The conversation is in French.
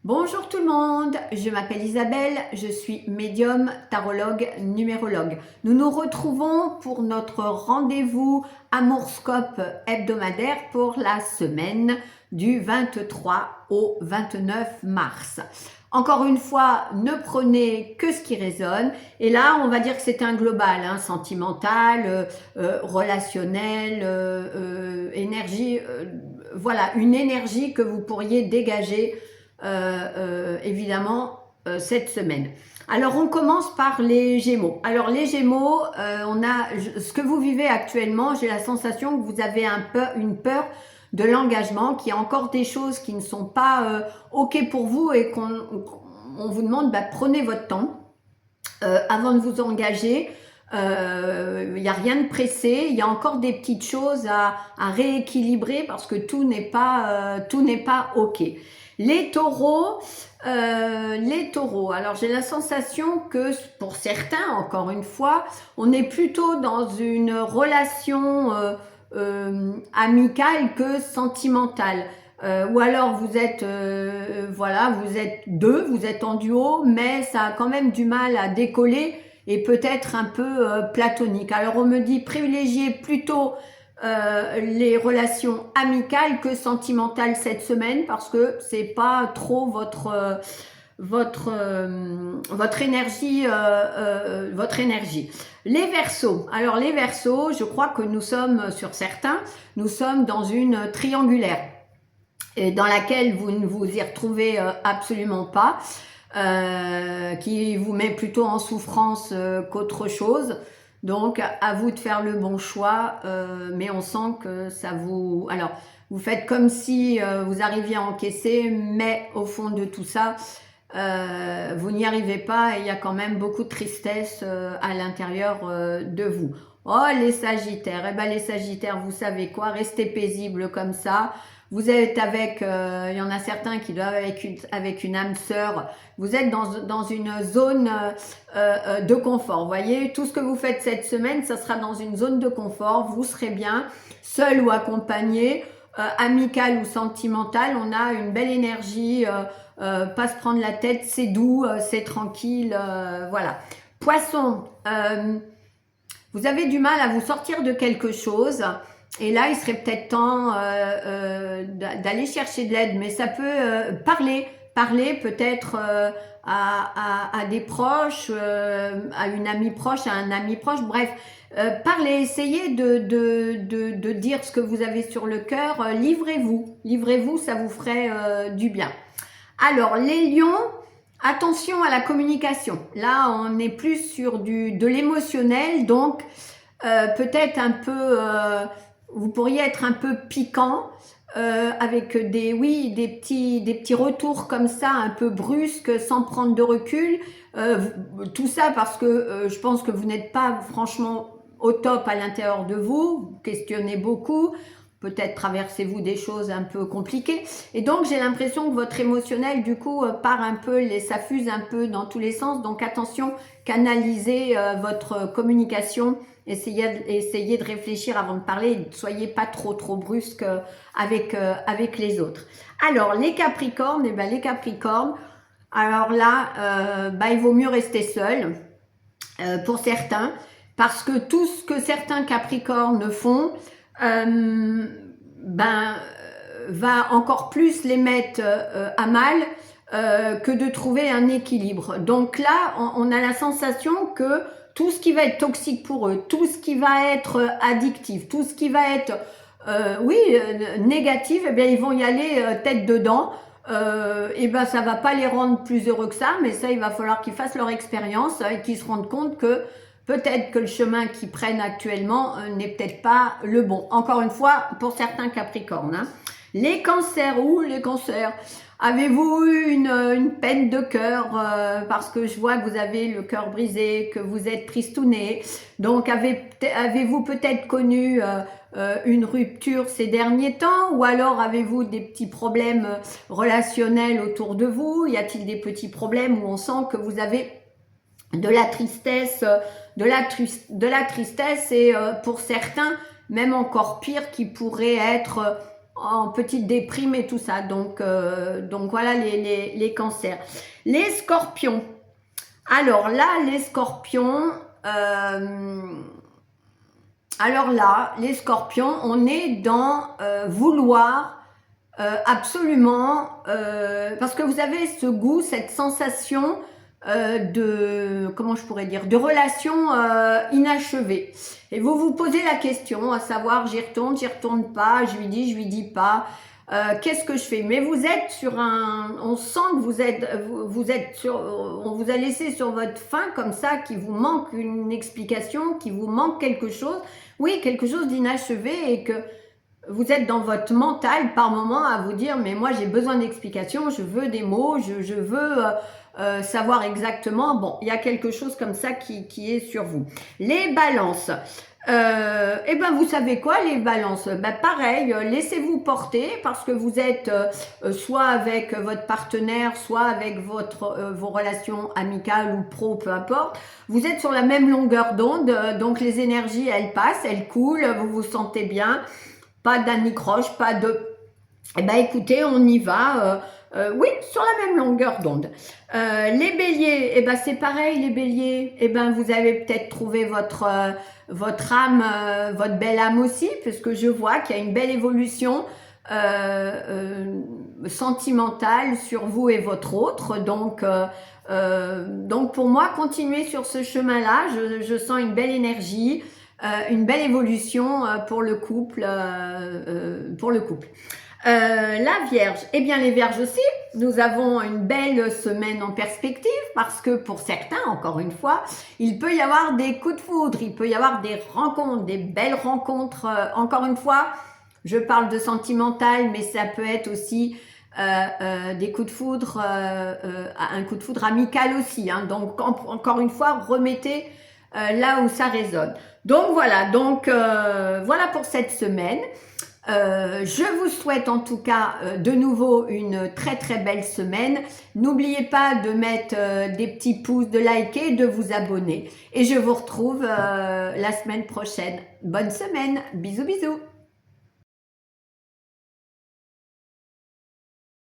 Bonjour tout le monde, je m'appelle Isabelle, je suis médium, tarologue, numérologue. Nous nous retrouvons pour notre rendez-vous Amourscope hebdomadaire pour la semaine du 23 au 29 mars. Encore une fois, ne prenez que ce qui résonne. Et là, on va dire que c'est un global, hein, sentimental, relationnel, énergie. Voilà, une énergie que vous pourriez dégager évidemment cette semaine. Alors on commence par les Gémeaux. Alors les Gémeaux, ce que vous vivez actuellement, j'ai la sensation que vous avez une peur de l'engagement, qu'il y a encore des choses qui ne sont pas ok pour vous et qu'on vous demande, prenez votre temps avant de vous engager. Il n'y a rien de pressé, il y a encore des petites choses à rééquilibrer parce que tout n'est pas ok. Les taureaux, alors j'ai la sensation que pour certains, encore une fois, on est plutôt dans une relation amicale que sentimentale. Ou alors vous êtes voilà, vous êtes deux, vous êtes en duo, mais ça a quand même du mal à décoller et peut-être un peu platonique. Alors on me dit privilégiez plutôt les relations amicales que sentimentales cette semaine parce que c'est pas trop votre énergie votre énergie. Les Verseaux. Alors les Verseaux, je crois que nous sommes sur certains, nous sommes dans une triangulaire et dans laquelle vous ne vous y retrouvez absolument pas, qui vous met plutôt en souffrance qu'autre chose. Donc, à vous de faire le bon choix, mais on sent que ça vous... Alors, vous faites comme si vous arriviez à encaisser, mais au fond de tout ça, vous n'y arrivez pas et il y a quand même beaucoup de tristesse à l'intérieur de vous. Oh, les Sagittaires, eh ben les Sagittaires, vous savez quoi, restez paisibles comme ça. Vous êtes avec, il y en a certains qui doivent avec une âme sœur. Vous êtes dans une zone de confort. Vous voyez, tout ce que vous faites cette semaine, ça sera dans une zone de confort. Vous serez bien, seul ou accompagné, amical ou sentimental. On a une belle énergie, pas se prendre la tête, c'est doux, c'est tranquille, voilà. Poisson, vous avez du mal à vous sortir de quelque chose. Et là, il serait peut-être temps d'aller chercher de l'aide, mais ça peut parler peut-être à des proches, à une amie proche, à un ami proche, bref, parlez, essayez de dire ce que vous avez sur le cœur, livrez-vous, ça vous ferait du bien. Alors, les lions, attention à la communication. Là, on est plus sur de l'émotionnel, donc peut-être un peu... vous pourriez être un peu piquant avec des petits retours comme ça, un peu brusques, sans prendre de recul. Tout ça parce que je pense que vous n'êtes pas franchement au top à l'intérieur de vous. Vous questionnez beaucoup. Peut-être traversez-vous des choses un peu compliquées. Et donc, j'ai l'impression que votre émotionnel, du coup, part un peu, ça fuse un peu dans tous les sens. Donc, attention, canalisez votre communication. Essayez de réfléchir avant de parler. Soyez pas trop brusque avec les autres. Alors, les Capricornes, les Capricornes, alors là, il vaut mieux rester seul pour certains. Parce que tout ce que certains Capricornes font, va encore plus les mettre à mal que de trouver un équilibre. Donc là, on a la sensation que tout ce qui va être toxique pour eux, tout ce qui va être addictif, tout ce qui va être négatif, eh bien ils vont y aller tête dedans. Ça va pas les rendre plus heureux que ça, mais ça il va falloir qu'ils fassent leur expérience et qu'ils se rendent compte que peut-être que le chemin qu'ils prennent actuellement n'est peut-être pas le bon. Encore une fois, pour certains Capricornes. Hein. Les cancers, les cancers, avez-vous eu une peine de cœur parce que je vois que vous avez le cœur brisé, que vous êtes tristouné. Donc, avez-vous peut-être connu une rupture ces derniers temps ou alors avez-vous des petits problèmes relationnels autour de vous? Y a-t-il des petits problèmes où on sent que vous avez de la tristesse, et pour certains, même encore pire, qui pourrait être en petite déprime et tout ça. Donc voilà les cancers. Les scorpions. Alors là, les scorpions, alors là, les scorpions, on est dans vouloir absolument, parce que vous avez ce goût, cette sensation comment je pourrais dire, de relation inachevée. Et vous vous posez la question, à savoir, j'y retourne pas, je lui dis pas, qu'est-ce que je fais? Mais vous êtes sur on sent que vous êtes sur, on vous a laissé sur votre faim comme ça, qu'il vous manque une explication, qu'il vous manque quelque chose, oui, quelque chose d'inachevé et que vous êtes dans votre mental par moment à vous dire mais moi j'ai besoin d'explications, je veux des mots, je veux savoir exactement. Bon, il y a quelque chose comme ça qui est sur vous. Les balances. Eh ben vous savez quoi les balances, ben pareil, laissez-vous porter parce que vous êtes soit avec votre partenaire, soit avec vos relations amicales ou pro, peu importe, vous êtes sur la même longueur d'onde, donc les énergies elles passent, elles coulent, vous vous sentez bien, pas d'anicroche, pas de... Eh ben écoutez, on y va, oui, sur la même longueur d'onde. Les béliers, eh ben c'est pareil les béliers, eh ben vous avez peut-être trouvé votre âme, votre belle âme aussi, puisque je vois qu'il y a une belle évolution sentimentale sur vous et votre autre, donc pour moi, continuez sur ce chemin-là, je sens une belle énergie, une belle évolution pour le couple, la Vierge, eh bien les Vierges aussi, nous avons une belle semaine en perspective parce que pour certains, encore une fois, il peut y avoir des coups de foudre, il peut y avoir des rencontres, des belles rencontres. Encore une fois, je parle de sentimental, mais ça peut être aussi des coups de foudre, un coup de foudre amical aussi. Hein. Donc encore une fois, remettez là où ça résonne. Donc voilà, voilà pour cette semaine. Je vous souhaite en tout cas de nouveau une très très belle semaine. N'oubliez pas de mettre des petits pouces, de liker, de vous abonner. Et je vous retrouve la semaine prochaine. Bonne semaine, bisous bisous.